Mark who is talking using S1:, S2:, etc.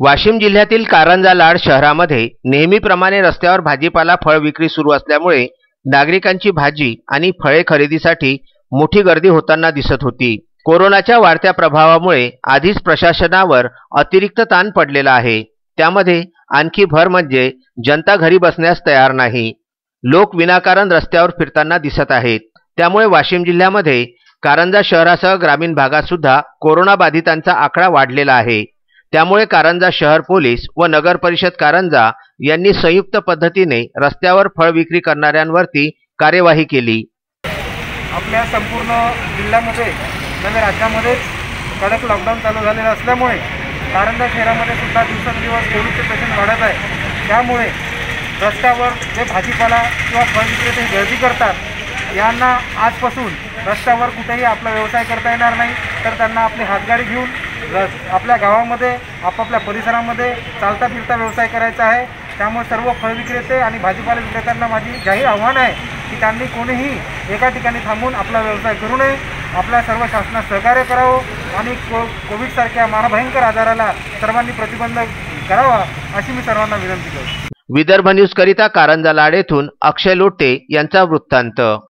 S1: वाशिम जिल्ह्यातील कारंजा लाड शहरामध्ये नेहमीप्रमाणे रस्त्यावर भाजीपाला फळ विक्री सुरू असल्यामुळे नागरिकांची भाजी आणि फळे खरेदीसाठी मोठी गर्दी होताना दिसत होती। कोरोनाच्या वाढत्या प्रभावामुळे आधीच प्रशासनावर अतिरिक्त ताण पडलेला आहे। त्यामध्ये आणखी भर म्हणजे जनता घरी बसण्यास तयार नाही। लोक विनाकारण रस्त्यावर फिरताना दिसत आहेत। त्यामुळे वाशिम जिल्ह्यामध्ये कारंजा शहरासह ग्रामीण भागात सुद्धा कोरोना बाधितांचा आकडा वाढलेला आहे। त्यामुळे कारंजा शहर पोलीस व नगर परिषद कारंजा यांनी संयुक्त पद्धतीने रस्त्यावर फळ विक्री करणाऱ्यांवरती कार्यवाही केली।
S2: आपल्या संपूर्ण जिल्ह्यामध्ये नव्हे राज्यामध्ये कडक लॉकडाऊन चालू झालेलं असल्यामुळे कारंजा शहरामध्ये सुद्धा दिवसेंदिवस कोविडचे पेशंट वाढत आहे। त्यामुळे रस्त्यावर जे भाजीपाला किंवा फळ विक्रेते गर्दी करतात यांना आजपासून रस्त्यावर कुठेही आपला व्यवसाय करता येणार नाही, तर त्यांना आपली हातगाडी घेऊन आपल्या गावामध्ये आपापल्या परिसरामध्ये चालता फिरता व्यवसाय करायचा आहे। त्यामुळे सर्व फळ विक्रेते आणि भाजीपाला विक्रेत्यांना माझी जाहीर आव्हान आहे की त्यांनी कोणीही एका ठिकाणी थांबून आपला व्यवसाय करू नये। आपल्या सर्व शासनास सहकार्य करावं आणि कोविडसारख्या महाभयंकर आजाराला सर्वांनी प्रतिबंध करावा अशी मी सर्वांना विनंती करतो।
S1: विदर्भ न्यूज करिता कारंजा लाड येथून अक्षय लोटे यांचा वृत्तांत।